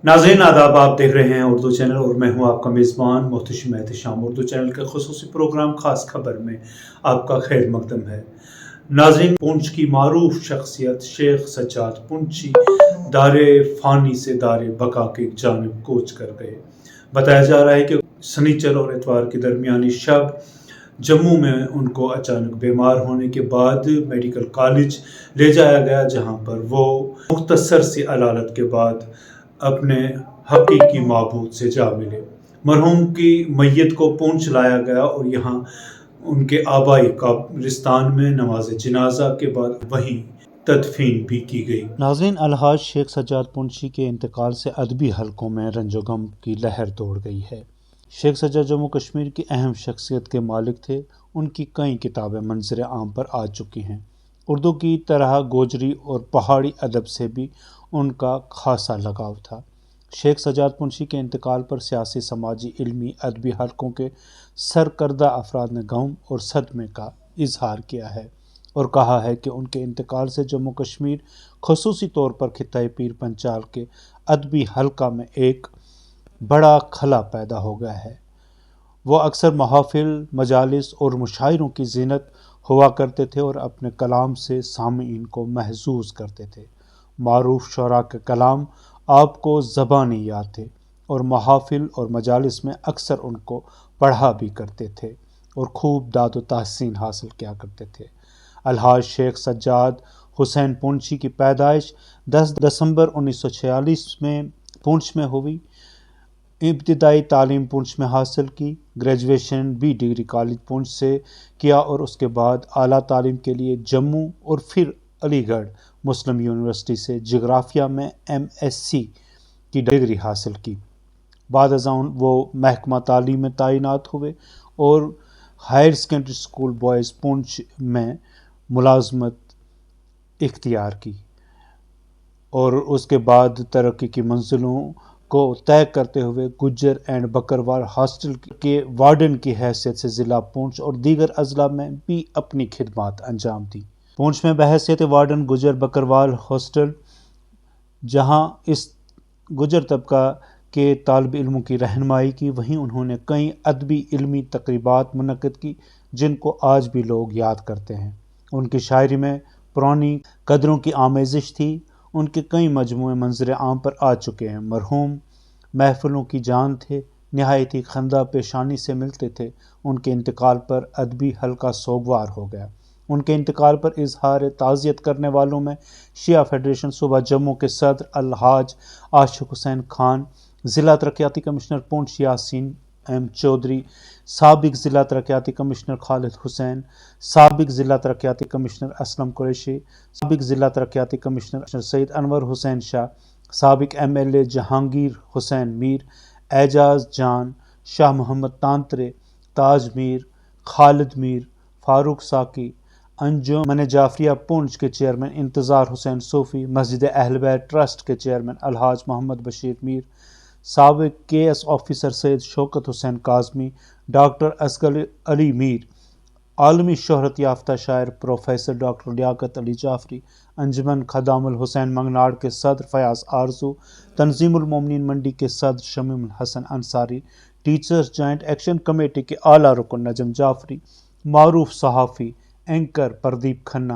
ناظرین آداب، آپ دیکھ رہے ہیں اردو چینل اور میں ہوں آپ کا میزبان محتشم احتشام۔ اردو چینل کے خصوصی پروگرام خاص خبر میں آپ کا خیر مقدم ہے۔ ناظرین، پونچھ کی معروف شخصیت شیخ سجاد پونچھی دار فانی سے دار بقا کی جانب کوچ کر گئے۔ بتایا جا رہا ہے کہ سنیچر اور اتوار کی درمیانی شب جموں میں ان کو اچانک بیمار ہونے کے بعد میڈیکل کالج لے جایا گیا، جہاں پر وہ مختصر سی علالت کے بعد اپنے حقیقی معبود سے جا ملے۔ مرحوم کی میت کو پونچھ لایا گیا اور یہاں ان کے آبائی قبرستان میں نماز جنازہ کے بعد وہیں تدفین بھی کی گئی۔ ناظرین، الحاج شیخ سجاد پونچھی کے انتقال سے ادبی حلقوں میں رنج و غم کی لہر دوڑ گئی ہے۔ شیخ سجاد جموں کشمیر کی اہم شخصیت کے مالک تھے۔ ان کی کئی کتابیں منظر عام پر آ چکی ہیں۔ اردو کی طرح گوجری اور پہاڑی ادب سے بھی ان کا خاصا لگاؤ تھا۔ شیخ سجاد پونچھی کے انتقال پر سیاسی، سماجی، علمی، ادبی حلقوں کے سرکردہ افراد نے غم اور صدمے کا اظہار کیا ہے اور کہا ہے کہ ان کے انتقال سے جموں کشمیر، خصوصی طور پر خطۂ پیر پنچال کے ادبی حلقہ میں ایک بڑا خلا پیدا ہو گیا ہے۔ وہ اکثر محافل، مجالس اور مشاعروں کی زینت ہوا کرتے تھے اور اپنے کلام سے سامعین کو محظوظ کرتے تھے۔ معروف شعراء کے کلام آپ کو زبانی یاد تھے اور محافل اور مجالس میں اکثر ان کو پڑھا بھی کرتے تھے اور خوب داد و تحسین حاصل کیا کرتے تھے۔ الحاج شیخ سجاد حسین پونچھی کی پیدائش 10 دسمبر 1946 میں پونچھ میں ہوئی۔ ابتدائی تعلیم پونچھ میں حاصل کی، گریجویشن بی ڈگری کالج پونچھ سے کیا اور اس کے بعد اعلیٰ تعلیم کے لیے جموں اور پھر علی گڑھ مسلم یونیورسٹی سے جغرافیہ میں MSc کی ڈگری حاصل کی۔ بعد ازاں وہ محکمہ تعلیم میں تعینات ہوئے اور ہائر سیکنڈری اسکول بوائز پونچھ میں ملازمت اختیار کی اور اس کے بعد ترقی کی منزلوں کو طے کرتے ہوئے گجر اینڈ بکروال ہاسٹل کے وارڈن کی حیثیت سے ضلع پونچھ اور دیگر اضلاع میں بھی اپنی خدمات انجام دی۔ پونچھ میں بحیثیت وارڈن گجر بکروال ہاسٹل، جہاں اس گجر طبقہ کے طالب علموں کی رہنمائی کی، وہیں انہوں نے کئی ادبی علمی تقریبات منعقد کی جن کو آج بھی لوگ یاد کرتے ہیں۔ ان کی شاعری میں پرانی قدروں کی آمیزش تھی۔ ان کے کئی مجموعے منظر عام پر آ چکے ہیں۔ مرحوم محفلوں کی جان تھے، نہایت ہی خندہ پیشانی سے ملتے تھے۔ ان کے انتقال پر ادبی حلقہ سوگوار ہو گیا۔ ان کے انتقال پر اظہار تعزیت کرنے والوں میں شیعہ فیڈریشن صوبہ جموں کے صدر الحاج عاشق حسین خان، ضلع ترقیاتی کمشنر پونچھ یاسین M چودھری، سابق ضلع ترقیاتی کمشنر خالد حسین، سابق ضلع ترقیاتی کمشنر اسلم قریشی، سابق ضلع ترقیاتی کمشنر سید انور حسین شاہ، سابق MLA جہانگیر حسین میر، اعجاز جان، شاہ محمد تانترے، تاج میر، خالد میر، فاروق ساکی، انجمن جعفریہ پونچھ کے چیئرمین انتظار حسین صوفی، مسجد اہل بیت ٹرسٹ کے چیئرمین الحاج محمد بشیر میر، سابق KS آفیسر سید شوکت حسین کاظمی، ڈاکٹر اصغر علی میر، عالمی شہرت یافتہ شاعر پروفیسر ڈاکٹر لیاقت علی جعفری، انجمن خدام الحسین منگناڑ کے صدر فیاض آرزو، تنظیم المومنین منڈی کے صدر Shamim Alhasan Ansari, teachers joint action committee کے اعلیٰ رکن نجم جعفری، معروف صحافی اینکر پردیپ کھنہ،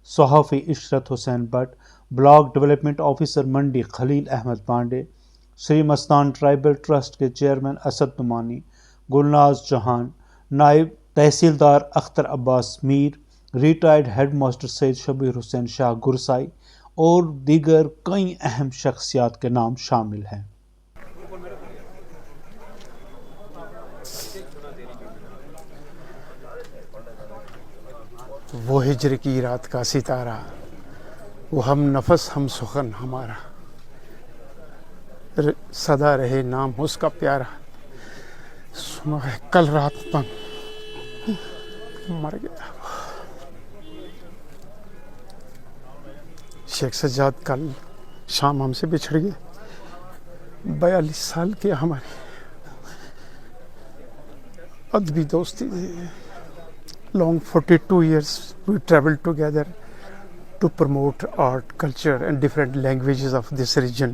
صحافی عشرت حسین بٹ، بلاک ڈیولپمنٹ آفیسر منڈی خلیل احمد پانڈے، سری مستان ٹرائبل ٹرسٹ کے چیئرمین اسد نعمانی، گلناز چوہان، نائب تحصیلدار اختر عباس میر، ریٹائرڈ ہیڈ ماسٹر سید شبیر حسین شاہ گرسائی اور دیگر کئی اہم شخصیات کے نام شامل ہیں۔ وہ ہجر کی رات کا ستارہ، وہ ہم نفس ہم سخن ہمارا، سدا رہے نام اس کا پیارا، سنا ہے کل رات تک مر گیا۔ شیخ سجاد کل شام ہم سے بچھڑ گئے۔ 42 سال کے ہماری ادبی دوستی، long 42 years we traveled together to promote art, culture and different languages of this region.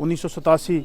1987